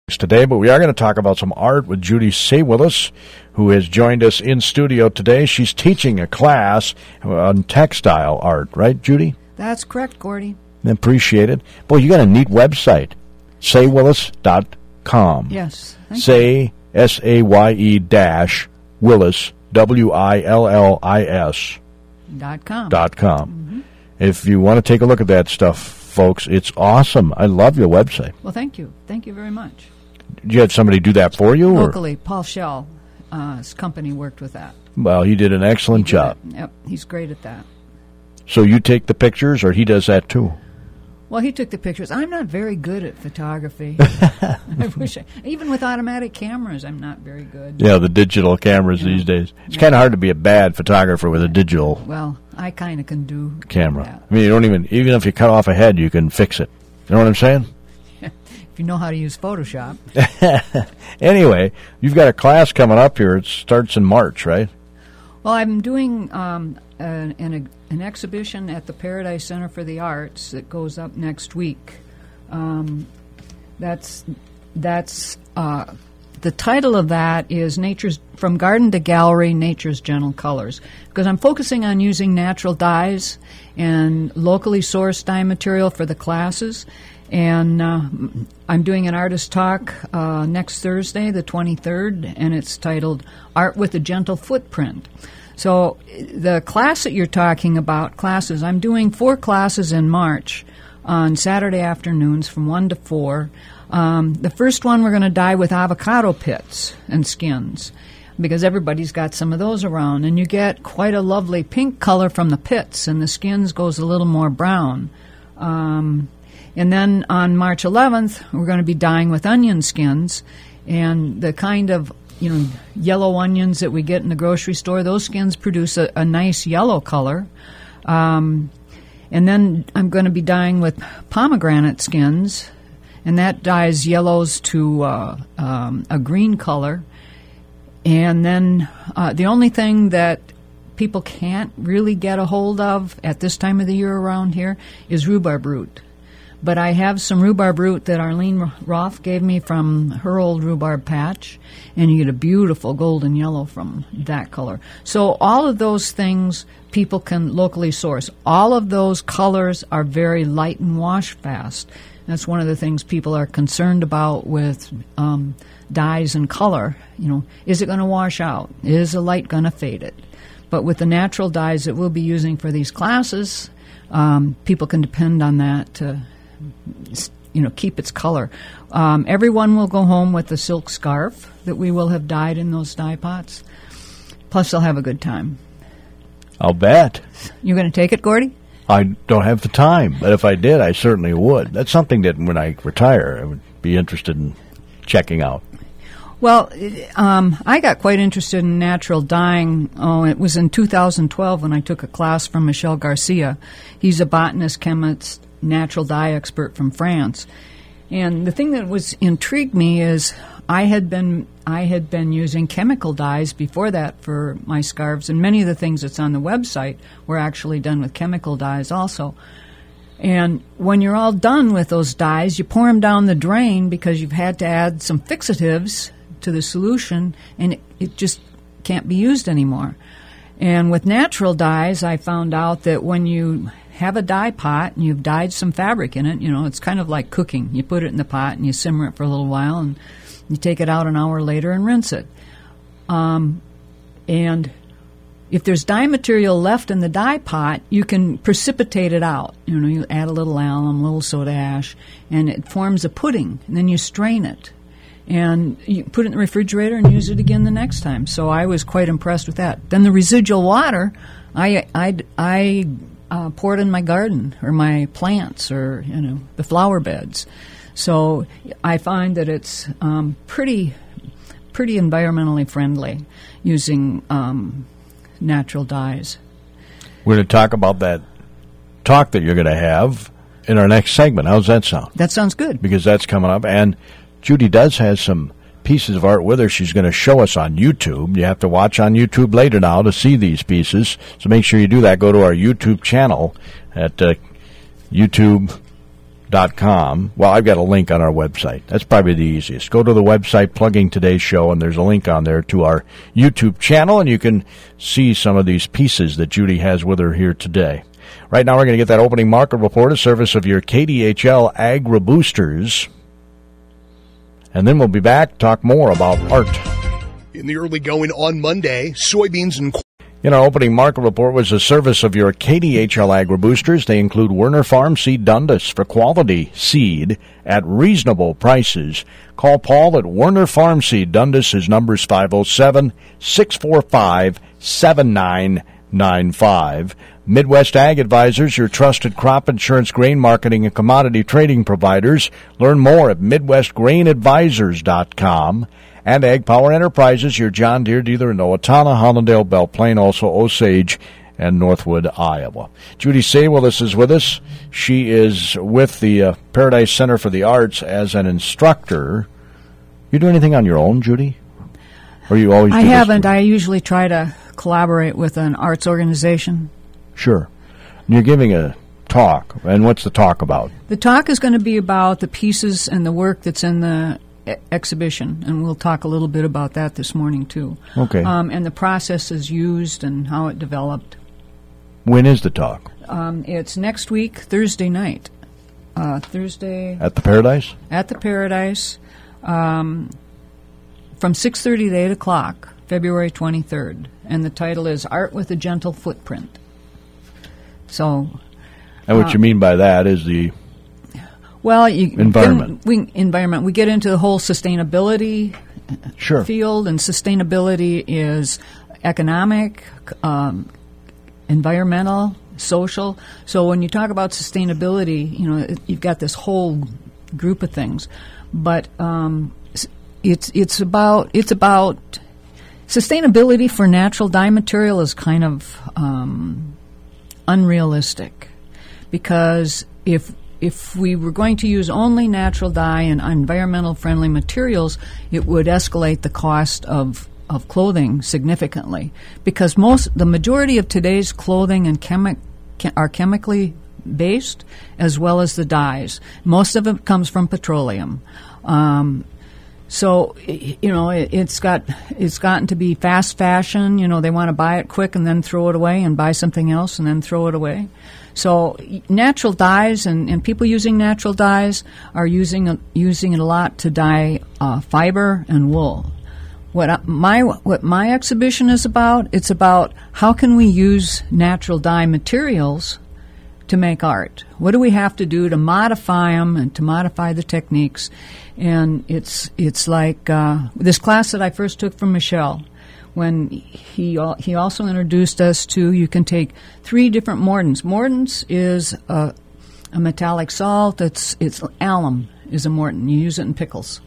today, but we are going to talk about some art with Judy Saye-Willis, who has joined us in studio today. She's teaching a class on textile art, right, Judy? That's correct, Gordy. Appreciate it. Boy, you got a neat website, saywillis.com. Yes. Say, S-A-Y-E dash Willis, W-I-L-L-I-S. .com. .com. If you want to take a look at that stuff, folks, it's awesome. I love your website. Well, thank you. Thank you very much. Did you have somebody do that for you? Locally, Paul Schell, his company worked with that. Well, he did an excellent job. Yep, he's great at that. So you take the pictures, or he does that too? Well, he took the pictures. I'm not very good at photography. I wish even with automatic cameras, I'm not very good. Yeah, the digital cameras these days. It's kind of hard to be a bad photographer with a digital Well, I kind of can do camera. that. I mean, you don't even if you cut off a head, you can fix it. You know what I'm saying? If you know how to use Photoshop. Anyway, you've got a class coming up here. It starts in March, right? Well, I'm doing an exhibition at the Paradise Center for the Arts that goes up next week. That's the title of that is Nature's From Garden to Gallery, Nature's Gentle Colors, because I'm focusing on using natural dyes and locally sourced dye material for the classes. And I'm doing an artist talk next Thursday, the 23rd, and it's titled Art with a Gentle Footprint. So the class that you're talking about, classes, I'm doing 4 classes in March on Saturday afternoons from 1 to 4. The first one we're going to dye with avocado pits and skins, because everybody's got some of those around. And you get quite a lovely pink color from the pits, and the skins goes a little more brown. And then on March 11th, we're going to be dyeing with onion skins, and the kind of yellow onions that we get in the grocery store, those skins produce a nice yellow color. And then I'm going to be dyeing with pomegranate skins, and that dyes yellows to a green color. And then the only thing that people can't really get a hold of at this time of the year around here is rhubarb root. But I have some rhubarb root that Arlene Roth gave me from her old rhubarb patch, and you get a beautiful golden yellow from that color. So all of those things people can locally source. All of those colors are very light and wash fast. That's one of the things people are concerned about with dyes and color. Is it going to wash out? Is the light going to fade it? But with the natural dyes that we'll be using for these classes, people can depend on that to keep its color. Everyone will go home with a silk scarf that we will have dyed in those dye pots. Plus, they'll have a good time. I'll bet. You going to take it, Gordy? I don't have the time, but if I did, I certainly would. That's something that when I retire, I would be interested in checking out. Well, I got quite interested in natural dyeing. It was in 2012 when I took a class from Michel Garcia. He's a botanist, chemist, natural dye expert from France. And the thing that intrigued me is I had been using chemical dyes before that for my scarves, and many of the things that's on the website were actually done with chemical dyes also. And when you're all done with those dyes, you pour them down the drain because you've had to add some fixatives to the solution, and it just can't be used anymore. And with natural dyes, I found out that when you have a dye pot and you've dyed some fabric in it, it's kind of like cooking. You put it in the pot and you simmer it for a little while, and you take it out an hour later and rinse it. And if there's dye material left in the dye pot, you can precipitate it out. You add a little alum, a little soda ash, and it forms a pudding. And then you strain it. And you put it in the refrigerator and use it again the next time. So I was quite impressed with that. Then the residual water, I poured in my garden or my plants or the flower beds. So I find that it's pretty environmentally friendly using natural dyes. We're going to talk about that talk that you're going to have in our next segment. How's that sound? That sounds good. Because that's coming up. And Judy does have some pieces of art with her she's going to show us on YouTube. You have to watch on YouTube later now to see these pieces. So make sure you do that. Go to our YouTube channel at YouTube faribault.com. Well, I've got a link on our website. That's probably the easiest. Go to the website plugging today's show, and there's a link on there to our YouTube channel, and you can see some of these pieces that Judy has with her here today. Right now, we're going to get that opening market report, a service of your KDHL Agri Boosters. And then we'll be back to talk more about art. In the early going on Monday, soybeans and... In our opening market report was a service of your KDHL Agri Boosters. They include Werner Farm Seed Dundas for quality seed at reasonable prices. Call Paul at Werner Farm Seed Dundas. His number is 507-645-7995. Midwest Ag Advisors, your trusted crop insurance, grain marketing, and commodity trading providers. Learn more at MidwestGrainAdvisors.com. And Ag Power Enterprises, your John Deere dealer in Owatonna, Hollandale, Belle Plaine, also Osage and Northwood, Iowa. Judy Saye-Willis is with us. She is with the Paradise Center for the Arts as an instructor. You do anything on your own, Judy? Or you always do I haven't. I usually try to collaborate with an arts organization. Sure. And you're giving a talk. And what's the talk about? The talk is going to be about the pieces and the work that's in the exhibition, and we'll talk a little bit about that this morning too. Okay. And the processes used and how it developed. When is the talk? It's next week, Thursday night. Thursday at the Paradise. At the Paradise, from 6:30 to 8 o'clock, February 23rd, and the title is "Art with a Gentle Footprint." So. And what you mean by that is the. Well, environment. We get into the whole sustainability field, and sustainability is economic, environmental, social. So when you talk about sustainability, you've got this whole group of things, but it's about sustainability for natural dye material is kind of unrealistic, because if we were going to use only natural dye and environmental friendly materials, it would escalate the cost of clothing significantly, because the majority of today's clothing and are chemically based, as well as the dyes. Most of it comes from petroleum. So it's gotten to be fast fashion. They want to buy it quick and then throw it away, and buy something else and then throw it away. So natural dyes and people using natural dyes are using it a lot to dye fiber and wool. What my exhibition is about, it's about how can we use natural dye materials to make art. What do we have to do to modify them and to modify the techniques? And it's like this class that I first took from Michelle, when he also introduced us to, you can take 3 different mordants. Mordants is a metallic salt. It's alum is a mordant. You use it in pickles,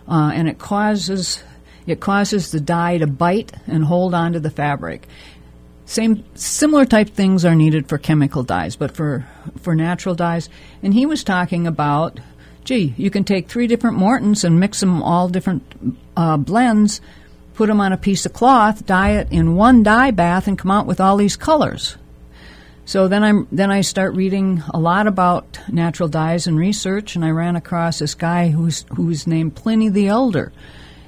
and it causes the dye to bite and hold onto the fabric. Similar type things are needed for chemical dyes, but for natural dyes. And he was talking about, you can take 3 different Mortons and mix them all different blends, put them on a piece of cloth, dye it in one dye bath, and come out with all these colors. So then I start reading a lot about natural dyes and research, and I ran across this guy who's named Pliny the Elder.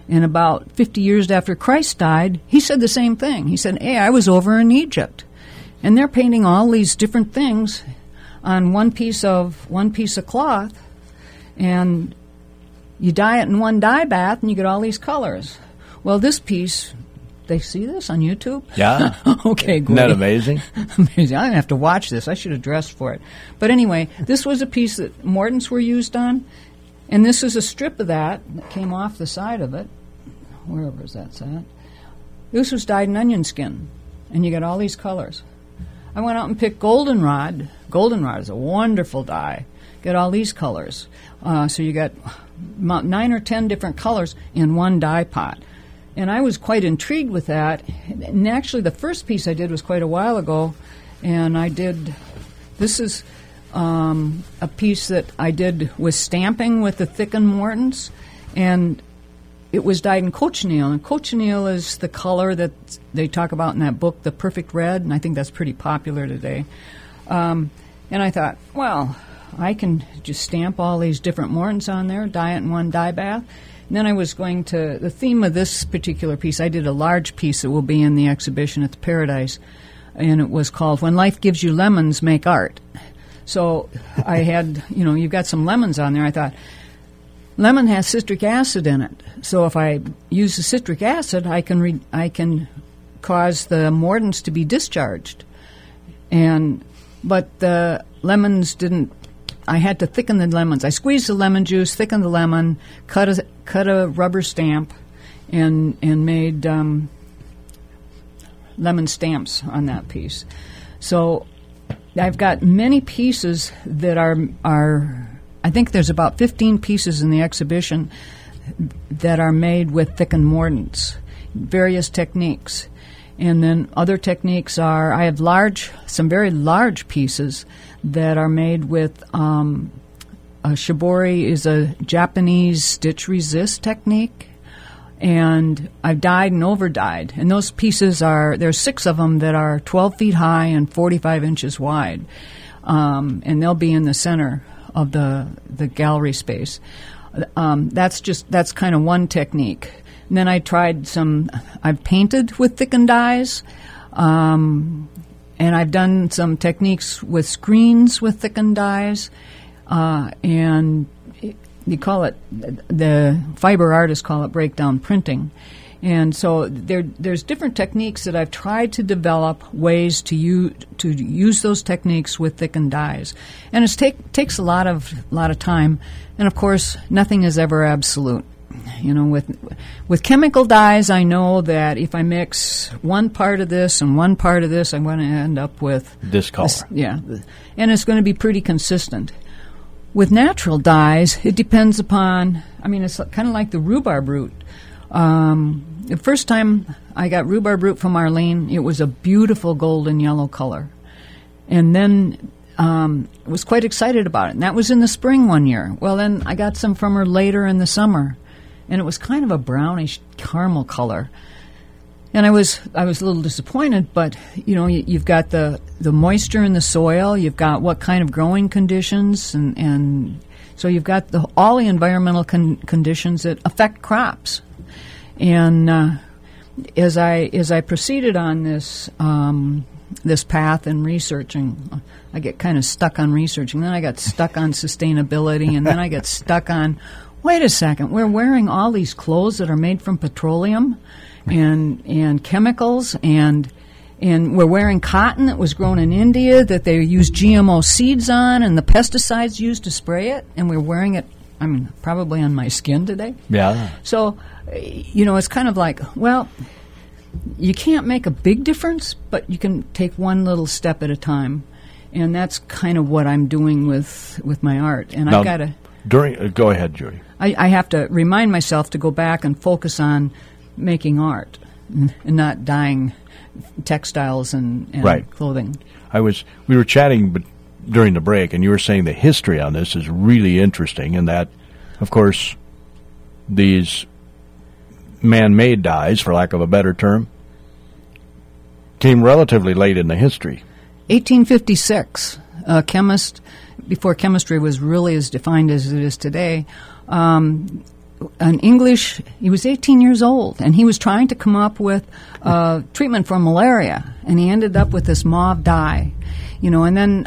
And about 50 years after Christ died, he said the same thing. He said, "Hey, I was over in Egypt, and they're painting all these different things on one piece of cloth, and you dye it in one dye bath, and you get all these colors." Well, this piece, they see this on YouTube? Yeah. Okay, great. Isn't that amazing? Amazing. I didn't have to watch this. I should have dressed for it. But anyway, this was a piece that mordants were used on, and this is a strip of that came off the side of it. Wherever that's at. This was dyed in onion skin, and you get all these colors. I went out and picked goldenrod. Goldenrod is a wonderful dye. Get all these colors. So you got about 9 or 10 different colors in one dye pot. And I was quite intrigued with that. And actually, the first piece I did was quite a while ago, and this is a piece that I did with stamping with the thickened mordants, and it was dyed in cochineal, and cochineal is the color that they talk about in that book, The Perfect Red, and I think that's pretty popular today. And I thought, well, I can just stamp all these different mordants on there, dye it in one dye bath. And then I was going to, the theme of this particular piece, I did a large piece that will be in the exhibition at the Paradise, and it was called When Life Gives You Lemons, Make Art. So I had, you've got some lemons on there. I thought, lemon has citric acid in it. So if I use the citric acid, I can cause the mordants to be discharged. But the lemons didn't. I had to thicken the lemons. I squeezed the lemon juice, thickened the lemon, cut a rubber stamp, and made lemon stamps on that piece. So I've got many pieces that are. I think there's about 15 pieces in the exhibition that are made with thickened mordants, various techniques. And then other techniques are, I have some very large pieces that are made with, a shibori is a Japanese stitch resist technique, and I've dyed and over-dyed. And those pieces there's 6 of them that are 12 feet high and 45 inches wide, and they'll be in the center of the gallery space. That's kind of one technique. And then I tried I've painted with thickened dyes, and I've done some techniques with screens with thickened dyes, and you call it, the fiber artists call it breakdown printing. And so there's different techniques that I've tried to develop ways to use those techniques with thickened dyes. And it takes a lot of time, and of course nothing is ever absolute. With chemical dyes, I know that if I mix one part of this and one part of this, I'm going to end up with this color. And it's going to be pretty consistent. With natural dyes, it depends upon, it's kind of like the rhubarb root. The first time I got rhubarb root from Arlene, it was a beautiful golden yellow color. And then was quite excited about it. And that was in the spring one year. Well, then I got some from her later in the summer. And it was kind of a brownish caramel color. And I was a little disappointed, but, you've got the moisture in the soil, you've got what kind of growing conditions, and so you've got all the environmental conditions that affect crops. And as I proceeded on this path in researching, I get kind of stuck on researching. Then I got stuck on sustainability, and then I got stuck on, wait a second, we're wearing all these clothes that are made from petroleum and chemicals, and we're wearing cotton that was grown in India that they use GMO seeds on and the pesticides used to spray it, and we're wearing it, probably on my skin today. Yeah. So, it's kind of like, well, you can't make a big difference, but you can take one little step at a time. And that's kind of what I'm doing with my art. And now, I've got to... Go ahead, Judy. I have to remind myself to go back and focus on making art and not dyeing textiles and right. clothing. We were chatting during the break, and you were saying the history on this is really interesting, and that, of course, these man-made dyes, for lack of a better term, came relatively late in the history. 1856, a chemist, before chemistry was really as defined as it is today, he was 18 years old, and he was trying to come up with treatment for malaria, and he ended up with this mauve dye. And then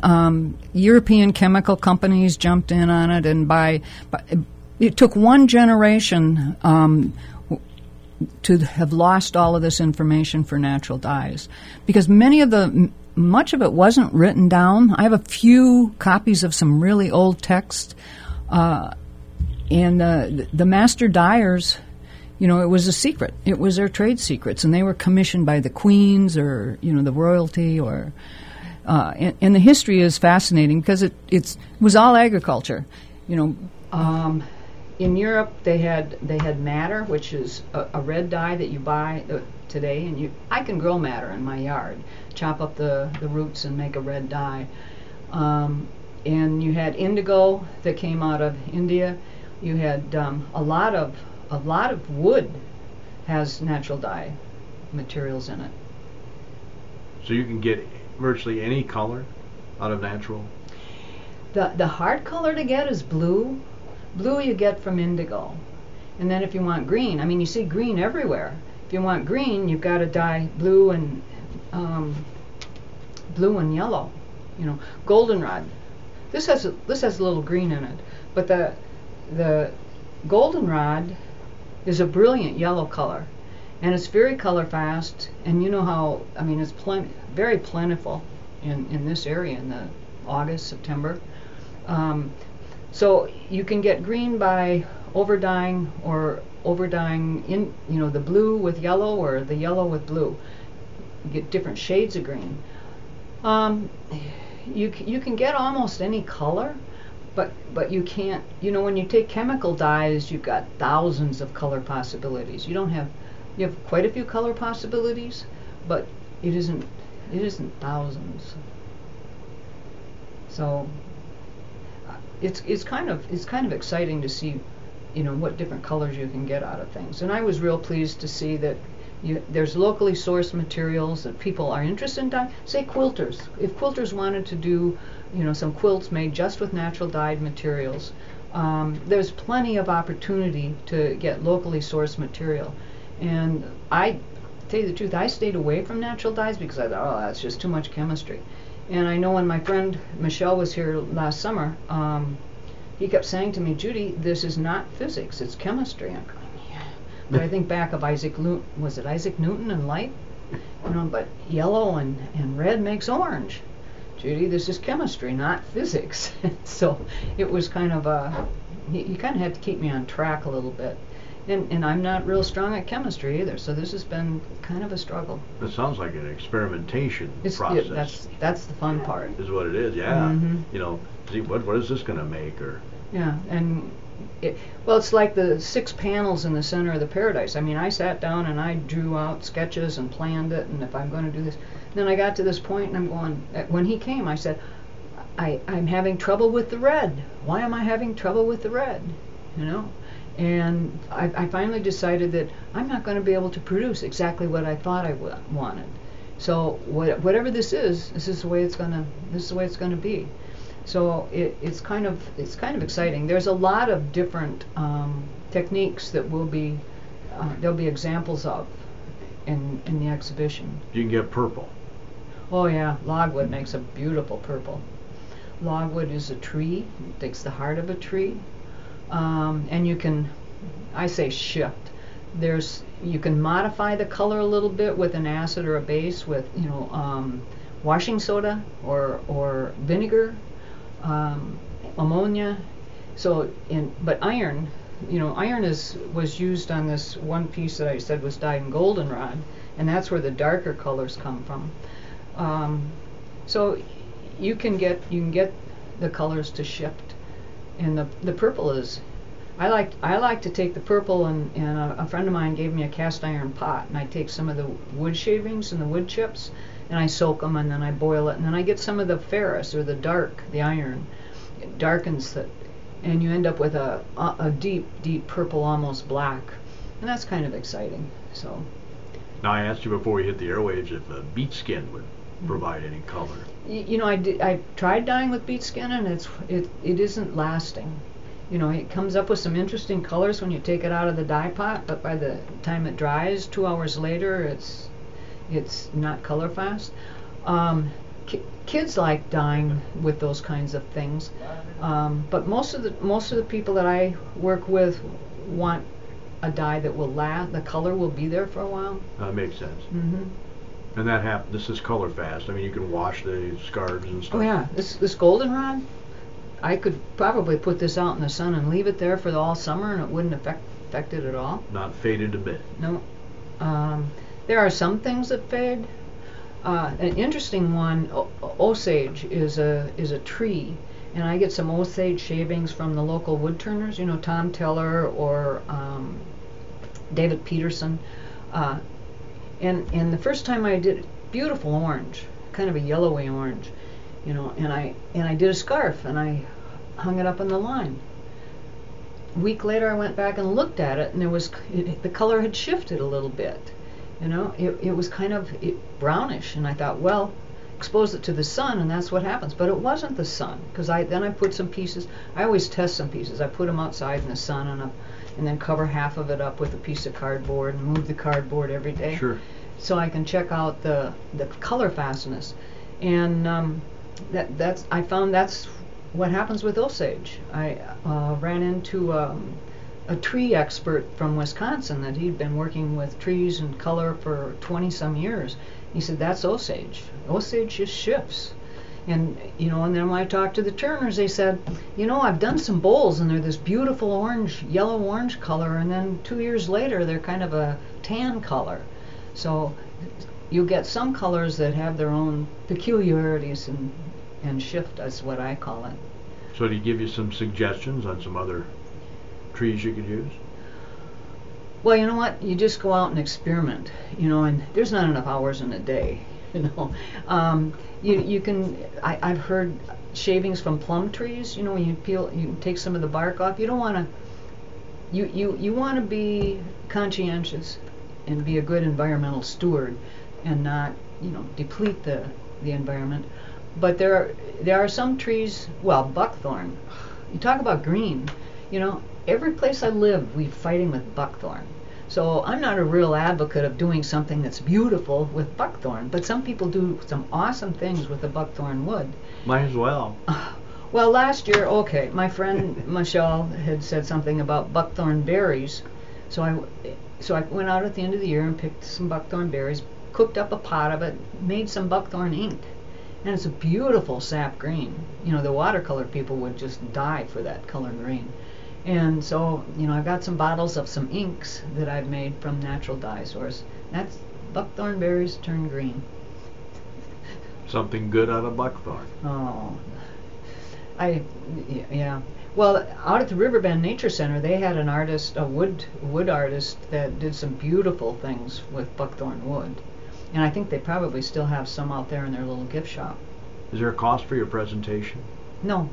European chemical companies jumped in on it, and it took one generation to have lost all of this information for natural dyes, because much of it wasn't written down. I have a few copies of some really old text, and the master dyers, it was a secret. It was their trade secrets, and they were commissioned by the queens or the royalty or. And the history is fascinating because it was all agriculture. In Europe, they had madder, which is a red dye that you buy today, and I can grow madder in my yard, chop up the roots and make a red dye. And you had indigo that came out of India. You had a lot of wood has natural dye materials in it. So you can get virtually any color out of natural? The hard color to get is blue. Blue you get from indigo. And then if you want green, I mean, you see green everywhere. If you want green, you've got to dye blue and yellow. You know, goldenrod. This has a little green in it, but the goldenrod is a brilliant yellow color, and it's very color fast. And you know how, I mean, it's very plentiful in this area in the August, September. So you can get green by overdying in, you know, the blue with yellow or the yellow with blue. You get different shades of green. You can get almost any color, but you can't, you know, when you take chemical dyes, you've got thousands of color possibilities. You have quite a few color possibilities, but it isn't thousands. So it's kind of exciting to see, you know, what different colors you can get out of things. And I was real pleased to see that there's locally sourced materials that people are interested in dyeing. Say quilters. If quilters wanted to do, you know, some quilts made just with natural dyed materials, there's plenty of opportunity to get locally sourced material. And I tell you the truth, I stayed away from natural dyes because I thought, oh, that's just too much chemistry. And I know when my friend Michelle was here last summer, he kept saying to me, Judy, this is not physics, it's chemistry. I'm going, yeah. But I think back of Isaac Newton and light? You know, but yellow and red makes orange. Judy, this is chemistry, not physics. So it was kind of he kind of had to keep me on track a little bit. And I'm not real strong at chemistry either, so this has been kind of a struggle. It sounds like an experimentation process. Yeah, that's the fun part. Is what it is, yeah. You know, see what is this going to make, or yeah, and it's like the 6 panels in the center of the paradise. I mean, I sat down and I drew out sketches and planned it, and if I'm going to do this, then I got to this point and I'm going. When he came, I said, I'm having trouble with the red. Why am I having trouble with the red? You know. And I finally decided that I'm not going to be able to produce exactly what I thought I wanted. So whatever this is the way it's going to be. So it's kind of exciting. There's a lot of different techniques that there'll be examples of in the exhibition. You can get purple. Oh yeah, logwood makes a beautiful purple. Logwood is a tree. It takes the heart of a tree. And you can, I say shift. You can modify the color a little bit with an acid or a base with, you know, washing soda or vinegar, ammonia. So, but iron, you know, iron was used on this one piece that I said was dyed in goldenrod, and that's where the darker colors come from. So you can get the colors to shift. And the purple is, I like to take the purple, and a friend of mine gave me a cast iron pot, and I take some of the wood shavings and the wood chips, and I soak them, and then I boil it, and then I get some of the ferrous or the iron. It darkens it, and you end up with a deep purple, almost black, and that's kind of exciting. So. Now I asked you before we hit the airwaves if beet skin would provide any color. You know, I tried dyeing with beet skin, and it isn't lasting. You know, it comes up with some interesting colors when you take it out of the dye pot, but by the time it dries 2 hours later, it's not color fast. Kids like dyeing with those kinds of things, but most of the people that I work with want a dye that will last. The color will be there for a while. That makes sense. And this is color fast. I mean, you can wash the scarves and stuff. Oh yeah, this goldenrod, I could probably put this out in the sun and leave it there for all summer, and it wouldn't affect it at all. Not faded a bit. No. There are some things that fade. An interesting one, osage is a tree, and I get some osage shavings from the local wood turners. You know, Tom Teller or David Peterson. And the first time I did it, beautiful orange, kind of a yellowy orange, you know, and I did a scarf, and I hung it up on the line. A week later I went back and looked at it, and the color had shifted a little bit, you know, it was kind of brownish, and I thought, well, expose it to the sun, and that's what happens. But it wasn't the sun, because then I put some pieces. I always test some pieces. I put them outside in the sun, and then cover half of it up with a piece of cardboard and move the cardboard every day. Sure. So I can check out the color fastness, and I found that's what happens with Osage. I ran into a tree expert from Wisconsin that he'd been working with trees and color for 20-some years. He said, that's Osage. Osage just shifts. And, and then when I talked to the Turners, they said, I've done some bowls, and they're this beautiful orange, yellow-orange color, and then 2 years later, they're kind of a tan color. So you get some colors that have their own peculiarities and shift, that's what I call it. So did he give you some suggestions on some other trees you could use? Well, you know what? You just go out and experiment, and there's not enough hours in a day, You can. I've heard shavings from plum trees. When you take some of the bark off. You don't want to. You want to be conscientious and be a good environmental steward, and not deplete the environment. But there are some trees. Well, buckthorn. You talk about green. Every place I live, we're fighting with buckthorn. So I'm not a real advocate of doing something that's beautiful with buckthorn, but some people do some awesome things with the buckthorn wood. Might as well. Well, last year, my friend Michelle had said something about buckthorn berries. So I went out at the end of the year and picked some buckthorn berries, cooked up a pot of it, made some buckthorn ink. And it's a beautiful sap green. The watercolor people would just die for that color green. And so, I've got some bottles of some inks that I've made from natural dye source. That's buckthorn berries turned green. Something good out of buckthorn. Oh, yeah. Well, out at the Riverbend Nature Center, they had an artist, a wood artist, that did some beautiful things with buckthorn wood. And I think they probably still have some out there in their little gift shop. Is there a cost for your presentation? No,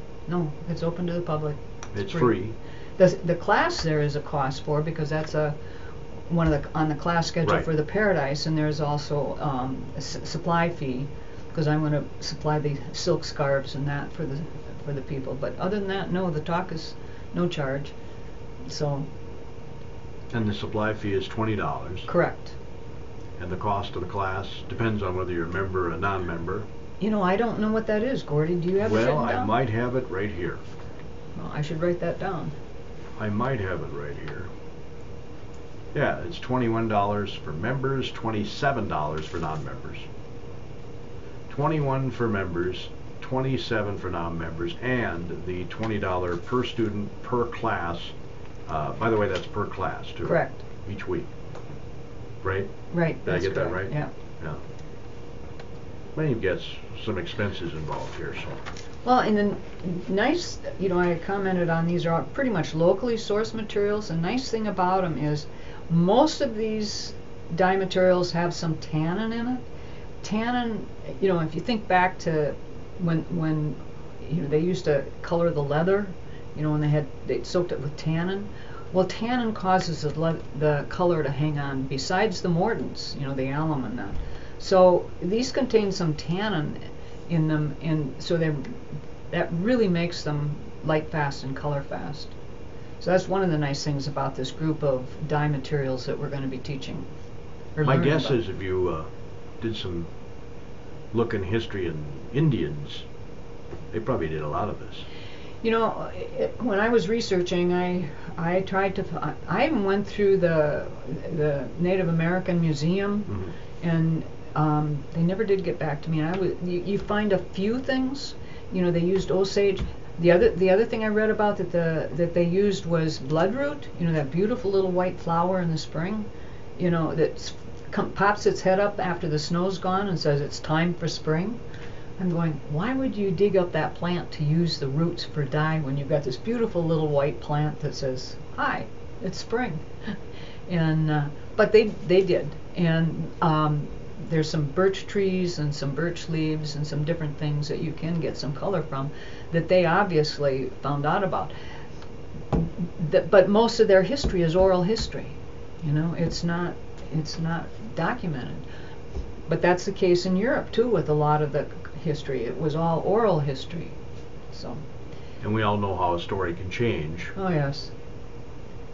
it's open to the public. It's free. The class there is a cost for, because that's on the class schedule for the Paradise, and there's also a supply fee, because I'm going to supply the silk scarves and that for the people. But other than that, no, the talk is no charge. So. And the supply fee is $20. Correct. And the cost of the class depends on whether you're a member or a non-member. I don't know what that is, Gordy. Do you have it written down? Well, I might have it right here. Well, I should write that down. I might have it right here. Yeah, it's $21 for members, $27 for non-members. 21 for members, 27 for non-members, and the $20 per student per class. By the way, that's per class too. Correct. Each week. Right? Right. Did I get that right? Yeah. Yeah. Well, you get some expenses involved here, so. Well, and then nice, I commented on these are pretty much locally sourced materials. The nice thing about them is most of these dye materials have some tannin in it. Tannin, if you think back to when they used to color the leather, when they soaked it with tannin. Well, tannin causes the color to hang on besides the mordants, the alum and that. So these contain some tannin in them, and so that really makes them light fast and color fast. So that's one of the nice things about this group of dye materials that we're going to be teaching. My guess is if you did some look in history in Indians, they probably did a lot of this. When I was researching, I tried to. I even went through the Native American Museum, and they never did get back to me. You find a few things. They used Osage. The other thing I read about that they used was bloodroot. That beautiful little white flower in the spring. That pops its head up after the snow's gone and says it's time for spring. I'm going, why would you dig up that plant to use the roots for dye when you've got this beautiful little white plant that says, hi, it's spring? And but they did. And there's some birch trees and some birch leaves and some different things that you can get some color from that they obviously found out about. But most of their history is oral history. It's not documented. But that's the case in Europe too with a lot of the history. It was all oral history. So. And we all know how a story can change Oh yes.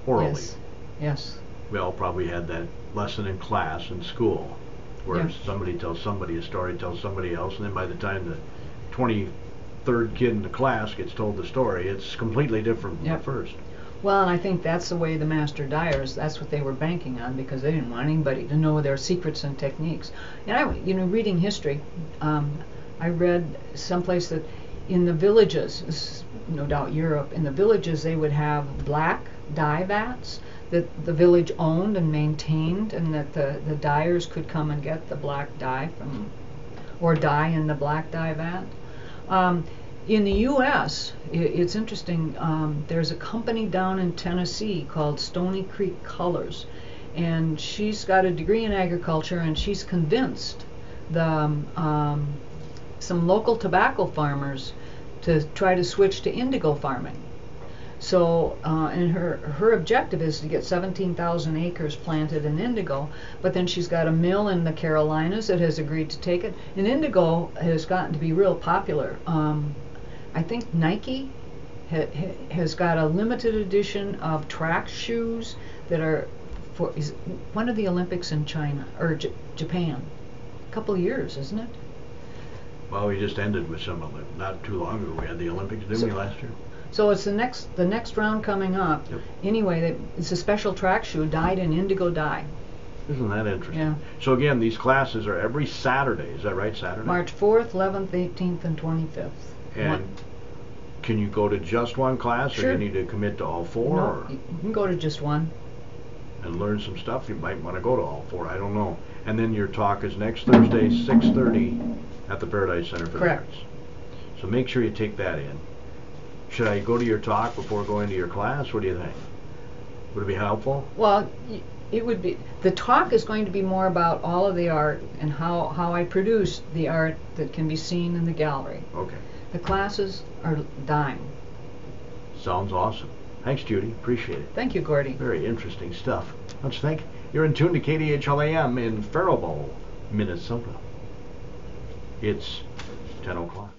orally. Yes. Yes. We all probably had that lesson in class in school, where Yeah. somebody tells somebody a story, tells somebody else, and then by the time the 23rd kid in the class gets told the story, it's completely different from Yep. the first. Well, and I think that's the way the master dyers, that's what they were banking on, because they didn't want anybody to know their secrets and techniques. And reading history, I read someplace that in the villages, this is no doubt Europe, in the villages they would have black dye vats that the village owned and maintained, and that the dyers could come and get the black dye from, or dye in the black dye vat. In the U.S., it's interesting, there's a company down in Tennessee called Stony Creek Colors, and she's got a degree in agriculture, and she's convinced some local tobacco farmers to try to switch to indigo farming. So, and her objective is to get 17,000 acres planted in indigo, but then she's got a mill in the Carolinas that has agreed to take it, and indigo has gotten to be real popular. I think Nike has got a limited edition of track shoes that are for one of the Olympics in China or Japan. A couple of years, isn't it? Well, we just ended with some of it. Not too long ago, we had the Olympics, didn't we, last year? So it's the next round coming up. Yep. Anyway, it's a special track shoe dyed in indigo dye. Isn't that interesting? Yeah. So again, these classes are every Saturday. Is that right, Saturday? March 4th, 11th, 18th, and 25th. And can you go to just one class, or Sure. you need to commit to all four? No, Or, you can go to just one. and learn some stuff? You might want to go to all four. I don't know. And then your talk is next Thursday, 6:30, at the Paradise Center for Correct. the Arts. So make sure you take that in. Should I go to your talk before going to your class? What do you think? Would it be helpful? Well, it would be. The talk is going to be more about all of the art and how I produce the art that can be seen in the gallery. Okay. The classes are dime. Sounds awesome. Thanks, Judy. Appreciate it. Thank you, Gordy. Very interesting stuff. Let's think. You're in tune to KDHL-AM in Faribault, Minnesota. It's 10 o'clock.